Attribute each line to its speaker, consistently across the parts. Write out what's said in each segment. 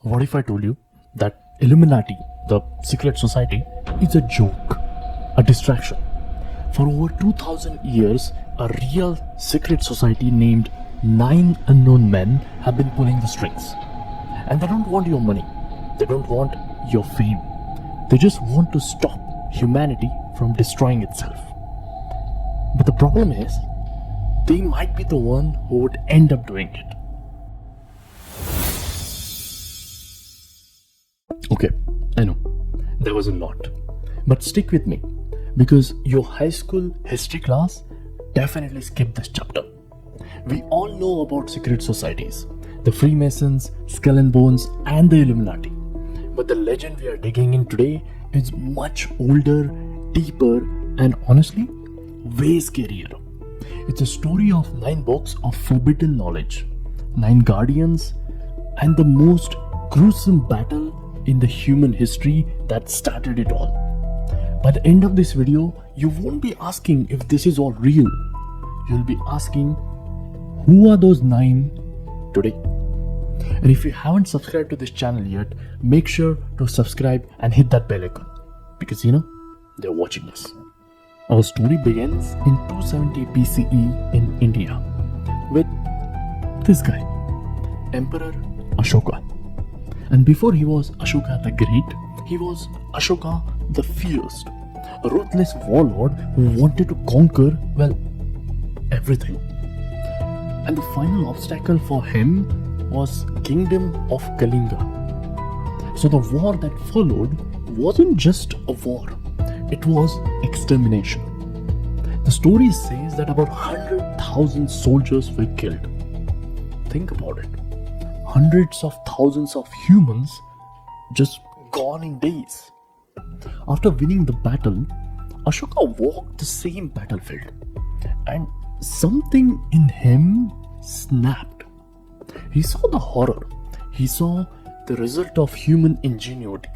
Speaker 1: What if I told you that Illuminati, the secret society, is a joke, a distraction? For over 2000 years, a real secret society named 9 Unknown Men have been pulling the strings. And they don't want your money, they don't want your fame, they just want to stop humanity from destroying itself. But the problem is, they might be the one who would end up doing it. Okay, I know, there was a lot. But stick with me, because your high school history class definitely skipped this chapter. We all know about secret societies, the Freemasons, Skull and Bones, and the Illuminati. But the legend we are digging in today is much older, deeper, and honestly, way scarier. It's a story of 9 books of forbidden knowledge, 9 guardians, and the most gruesome battle in the human history that started it all. By the end of this video, you won't be asking if this is all real. You'll be asking, who are those 9 today? And if you haven't subscribed to this channel yet, make sure to subscribe and hit that bell icon, because they're watching us. Our story begins in 270 BCE in India with this guy, Emperor Ashoka. And before he was Ashoka the Great, he was Ashoka the Fierce, a ruthless warlord who wanted to conquer, everything. And the final obstacle for him was Kingdom of Kalinga. So the war that followed wasn't just a war, it was extermination. The story says that about 100,000 soldiers were killed. Think about it. Hundreds of thousands of humans just gone in days. After winning the battle, Ashoka walked the same battlefield, and something in him snapped. He saw the horror. He saw the result of human ingenuity,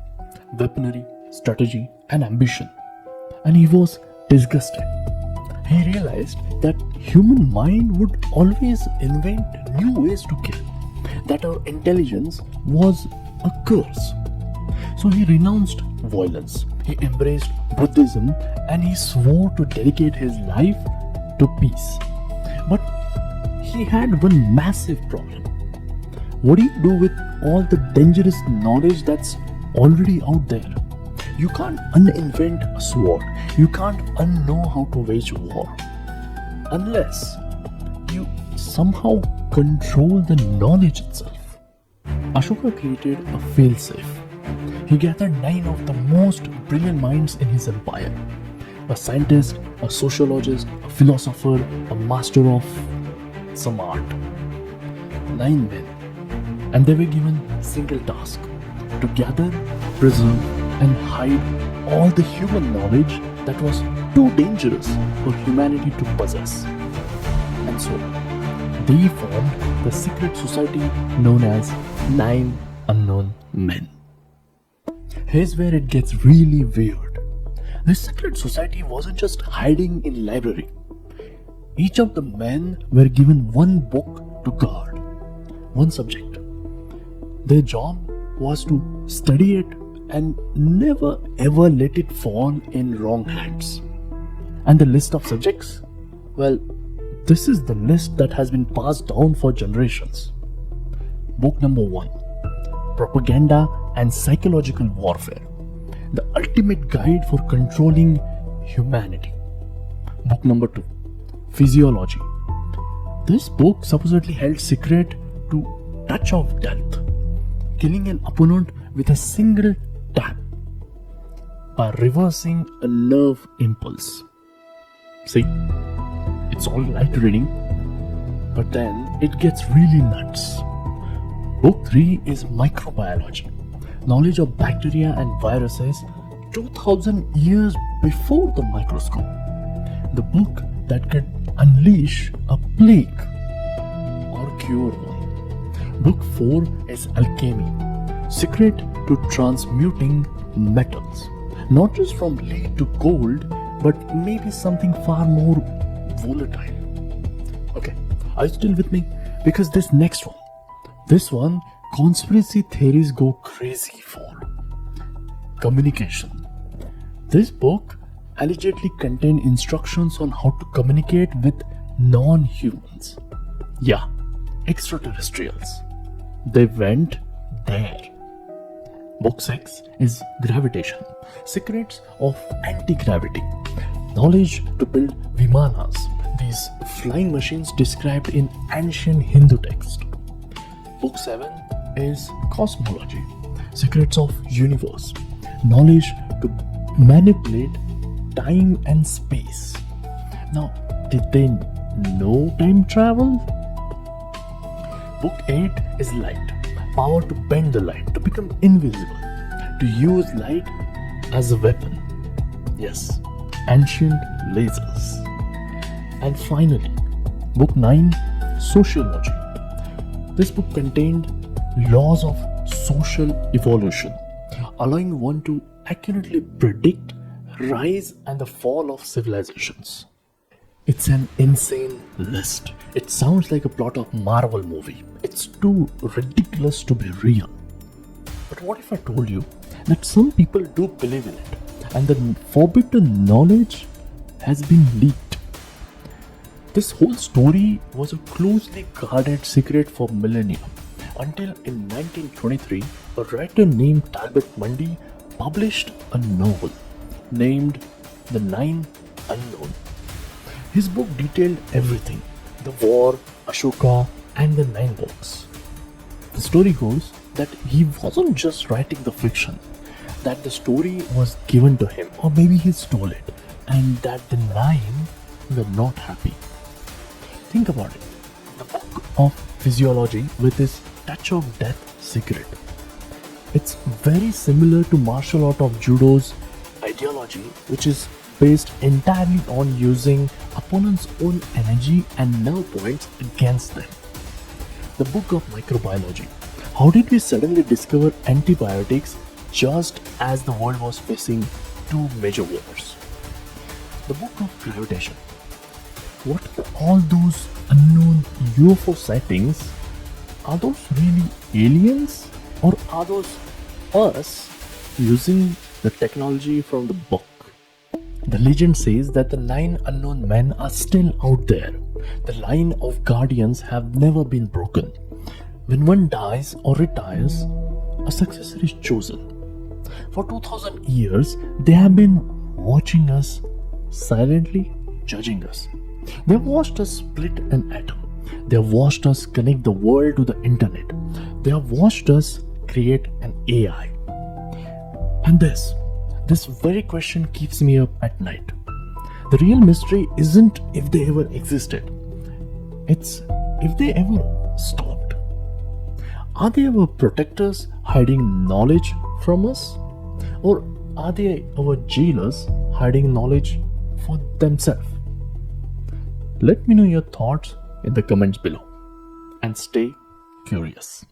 Speaker 1: weaponry, strategy, and ambition. And he was disgusted. He realized that human mind would always invent new ways to kill, that our intelligence was a curse. So he renounced violence, he embraced Buddhism, and he swore to dedicate his life to peace. But he had one massive problem. What do you do with all the dangerous knowledge that's already out there? You can't uninvent a sword. You can't unknow how to wage war. Unless you somehow control the knowledge itself. Ashoka created a failsafe. He gathered 9 of the most brilliant minds in his empire. A scientist, a sociologist, a philosopher, a master of some art. 9 men. And they were given a single task: to gather, preserve, and hide all the human knowledge that was too dangerous for humanity to possess. And so, they formed the secret society known as 9 Unknown Men. Here's where it gets really weird. This secret society wasn't just hiding in library. Each of the men were given one book to guard, one subject. Their job was to study it and never ever let it fall in wrong hands. And the list of subjects? This is the list that has been passed down for generations. Book number 1, Propaganda and Psychological Warfare, the ultimate guide for controlling humanity. Book number 2, Physiology. This book supposedly held secret to touch of death, killing an opponent with a single tap by reversing a nerve impulse. See, it's all light reading, but then it gets really nuts. Book 3 is Microbiology, knowledge of bacteria and viruses 2000 years before the microscope. The book that could unleash a plague or cure one. Book 4 is Alchemy, secret to transmuting metals, not just from lead to gold, but maybe something far more volatile. Okay, are you still with me? Because this next one, this one conspiracy theories go crazy for. Communication. This book allegedly contained instructions on how to communicate with non-humans. Yeah, extraterrestrials. They went there. Book 6 is Gravitation. Secrets of Anti-Gravity. Knowledge to build Vimanas, these flying machines described in ancient Hindu text. Book 7 is Cosmology. Secrets of Universe. Knowledge to manipulate time and space. Now, did they know time travel? Book 8 is Light. Power to bend the light, to become invisible, to use light as a weapon. Yes, ancient lasers. And finally, Book 9, Sociology. This book contained laws of social evolution, allowing one to accurately predict rise and the fall of civilizations. It's an insane list. It sounds like a plot of Marvel movie. It's too ridiculous to be real. But what if I told you that some people do believe in it and the forbidden knowledge has been leaked? This whole story was a closely guarded secret for millennia until in 1923 a writer named Talbot Mundy published a novel named The Nine Unknown. His book detailed everything: the war, Ashoka, and the 9 books. The story goes that he wasn't just writing the fiction, that the story was given to him, or maybe he stole it, and that the 9 were not happy. Think about it. The book of physiology with its touch of death secret. It's very similar to martial art of judo's ideology, which is based entirely on using opponent's own energy and nerve points against them. The book of microbiology. How did we suddenly discover antibiotics just as the world was facing 2 major wars? The book of gravitation. What all those unknown UFO sightings? Are those really aliens, or are those us using the technology from the book? The legend says that the 9 unknown men are still out there. The line of guardians have never been broken. When one dies or retires, a successor is chosen. For 2000 years, they have been watching us, silently judging us. They have watched us split an atom. They have watched us connect the world to the internet. They have watched us create an AI. And this very question keeps me up at night. The real mystery isn't if they ever existed. It's if they ever stopped. Are they our protectors hiding knowledge from us? Or are they our jailers hiding knowledge for themselves? Let me know your thoughts in the comments below. And stay curious.